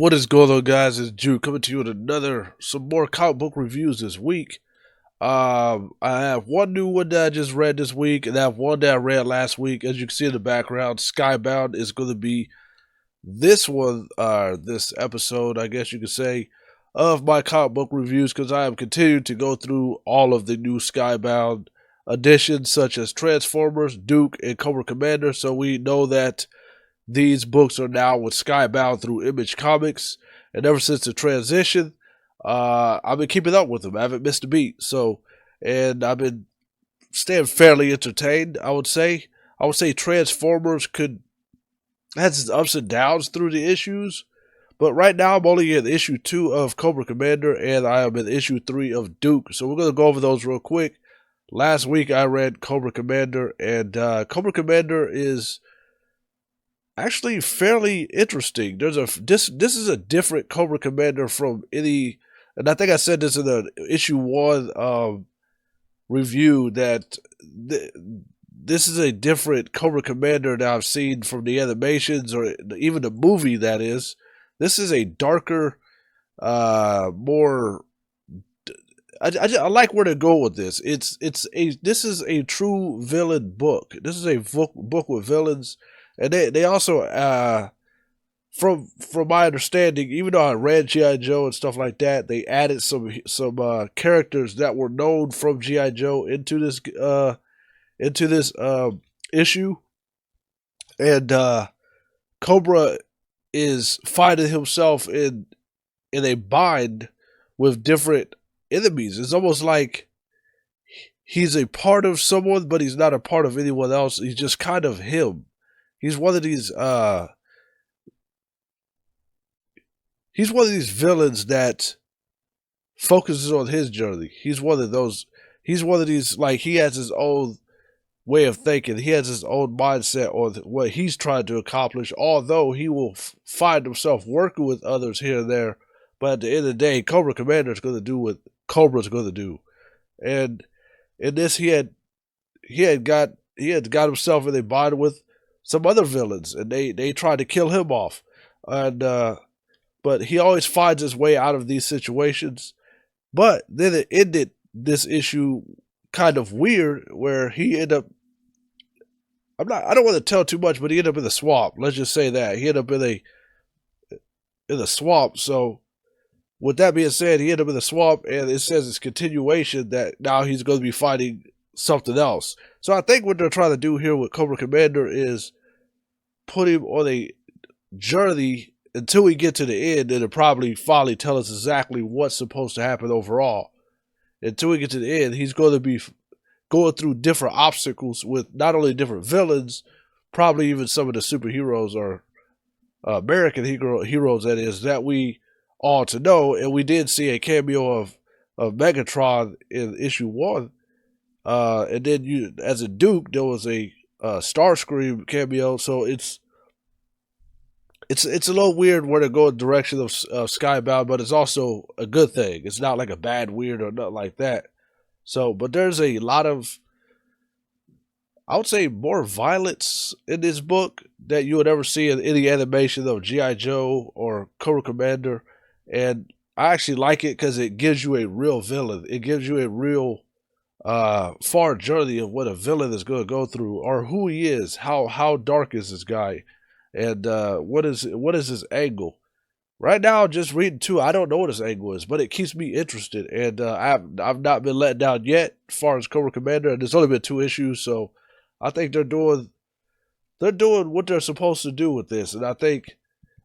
What is going on, guys? It's Jude coming to you with some more comic book reviews this week. I have one new one that I just read this week, and I have one that I read last week. As you can see in the background, Skybound is going to be this one, this episode, I guess you could say, of my comic book reviews, because I am continuing to go through all of the new Skybound editions, such as Transformers, Duke, and Cobra Commander. So we know that these books are now with Skybound through Image Comics, and ever since the transition, I've been keeping up with them. I haven't missed a beat. And I've been staying fairly entertained. I would say Transformers could has its ups and downs through the issues, but right now I'm only in issue 2 of Cobra Commander, and I am in issue 3 of Duke. So we're gonna go over those real quick. Last week I read Cobra Commander, and Cobra Commander is actually fairly interesting. This is a different Cobra Commander from any, and I think I said this in the issue 1 review that this is a different Cobra Commander that I've seen from the animations or even the movie. That is, this is a darker, more. I like where to go with this. This is a true villain book. This is a book with villains, and they also from my understanding, even though I read G.I. Joe and stuff like that, they added some characters that were known from G.I. Joe into this issue, and Cobra is finding himself in a bind with different enemies. It's almost like he's a part of someone, but he's not a part of anyone else. He's just kind of him. He's one of these villains that focuses on his journey. He's one of these, like, he has his own way of thinking. He has his own mindset on what he's trying to accomplish, although he will find himself working with others here and there. But at the end of the day, Cobra Commander is going to do what Cobra's going to do. And in this, he had got himself in a bind with some other villains, and they tried to kill him off. And but he always finds his way out of these situations. But then it ended this issue kind of weird, where he ended up. I don't want to tell too much, but he ended up in the swamp. Let's just say that he ended up in a swamp. So, with that being said, he ended up in the swamp, and it says it's continuation that now he's going to be fighting something else. So I think what they're trying to do here with Cobra Commander is put him on a journey until we get to the end, and it'll probably finally tell us exactly what's supposed to happen overall. Until we get to the end, he's going to be going through different obstacles with not only different villains, probably even some of the superheroes or American heroes, that is, that we all to know. And we did see a cameo of Megatron in issue 1. And then as a Duke, there was a Starscream cameo. So it's a little weird where to go in the direction of Skybound, but it's also a good thing. It's not like a bad weird or nothing like that. So, but there's a lot of, I would say, more violence in this book that you would ever see in any animation of G.I. Joe or Cobra Commander. And I actually like it because it gives you a real villain. It gives you a real far journey of what a villain is going to go through, or who he is, how dark is this guy, and what is his angle. Right now, just reading 2, I don't know what his angle is, but it keeps me interested, and I've not been let down yet as far as Cobra Commander, and there's only been 2 issues, so I think they're doing what they're supposed to do with this. And I think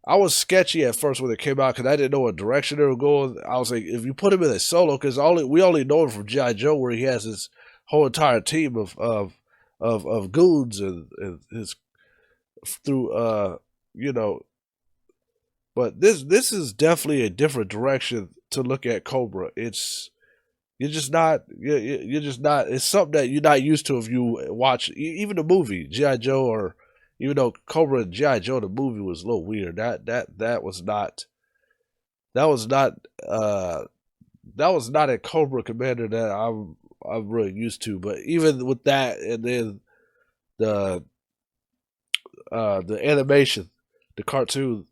I was sketchy at first when it came out because I didn't know what direction they were going. I was like, if you put him in a solo, because we only know him from G.I. Joe, where he has his whole entire team of goons and his through But this is definitely a different direction to look at Cobra. You're just not. It's something that you're not used to if you watch even the movie G.I. Joe, or even though Cobra and G.I. Joe the movie was a little weird. That was not a Cobra Commander that I'm really used to. But even with that, and then the animation, the cartoon,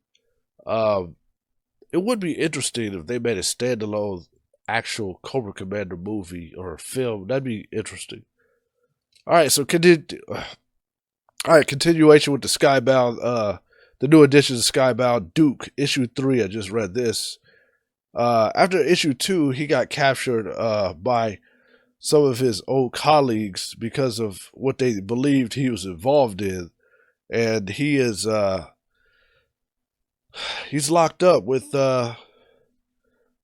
it would be interesting if they made a standalone actual Cobra Commander movie or film. That'd be interesting. All right, so all right, continuation with the Skybound, the new edition of Skybound Duke, issue 3. I just read this. After issue 2, he got captured by some of his old colleagues because of what they believed he was involved in, and he's locked up with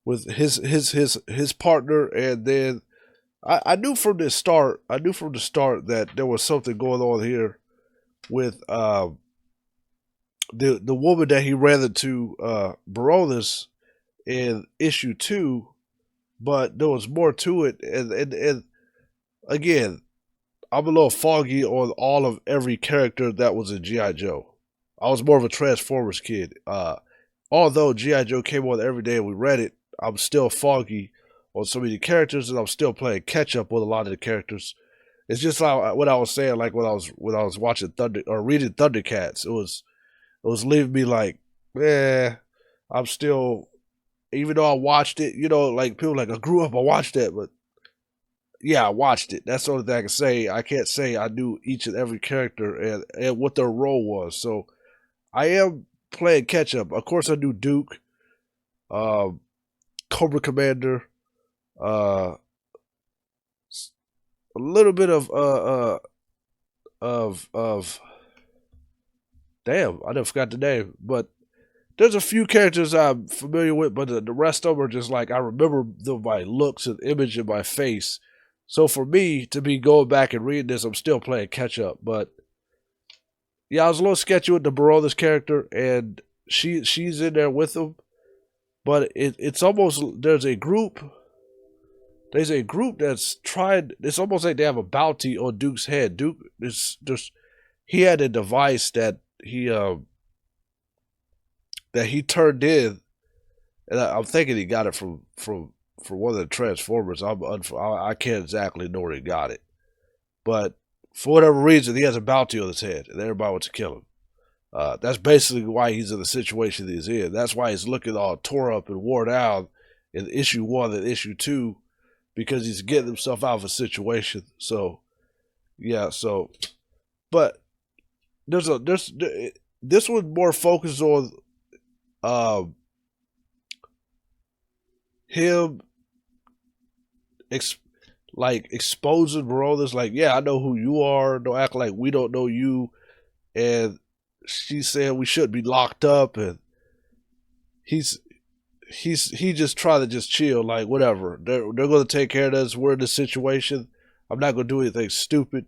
his partner, and then I knew from the start. I knew from the start that there was something going on here with the woman that he ran into, Baronis, in issue 2, but there was more to it, and again, I'm a little foggy on all of every character that was in G.I. Joe. I was more of a Transformers kid. Although G.I. Joe came on every day and we read it, I'm still foggy on so many characters, and I'm still playing catch up with a lot of the characters. It's just like what I was saying, like when I was watching Thunder or reading Thundercats, it was leaving me like, I'm still, even though I watched it, like people like I grew up, I watched that, but yeah, I watched it. That's the only thing I can say. I can't say I knew each and every character and what their role was. So I am playing catch up. Of course, I knew Duke, Cobra Commander, a little bit of damn, I never forgot the name, but there's a few characters I'm familiar with, but the rest of them are just like I remember them by looks and image in my face. So for me to be going back and reading this, I'm still playing catch up. But yeah, I was a little sketchy with the Baronis character, and she's in there with him. But it's almost there's a group that's trying. It's almost like they have a bounty on Duke's head. Duke he had a device that he turned in, and I'm thinking he got it from one of the Transformers. I can't exactly know where he got it, but for whatever reason, he has a bounty on his head, and everybody wants to kill him. That's basically why he's in the situation he's in. That's why he's looking all tore up and worn out in issue 1 and issue 2, because he's getting himself out of a situation. So, yeah. So, but this one more focused on him exposing Baronis, like, yeah, I know who you are. Don't act like we don't know you. And she said we shouldn't be locked up, and he just trying to just chill, like whatever. They're gonna take care of us. We're in this situation. I'm not gonna do anything stupid.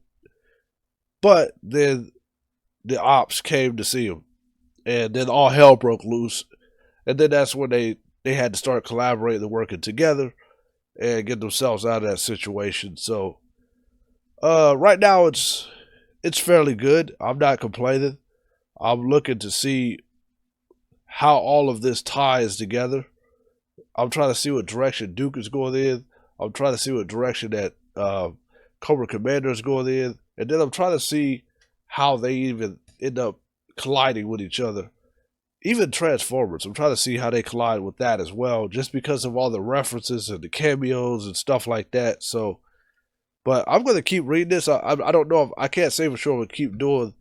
But then the ops came to see him, and then all hell broke loose. And then that's when they had to start collaborating and working together and get themselves out of that situation. So right now it's fairly good. I'm not complaining. I'm looking to see how all of this ties together. I'm trying to see what direction Duke is going in. I'm trying to see what direction that Cobra Commander is going in. And then I'm trying to see how they even end up colliding with each other. Even Transformers, I'm trying to see how they collide with that as well, just because of all the references and the cameos and stuff like that. So, but I'm going to keep reading this. I don't know if I can't say for sure we'll keep doing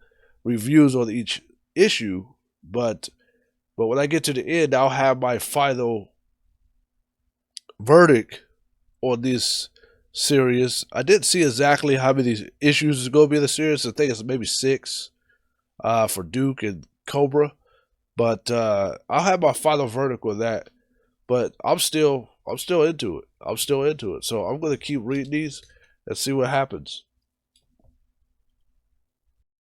reviews on each issue, but when I get to the end, I'll have my final verdict on this series. I didn't see exactly how many issues is going to be in the series. I think it's maybe 6 for Duke and Cobra. But I'll have my final verdict with that. But I'm still into it. I'm still into it. So I'm gonna keep reading these and see what happens.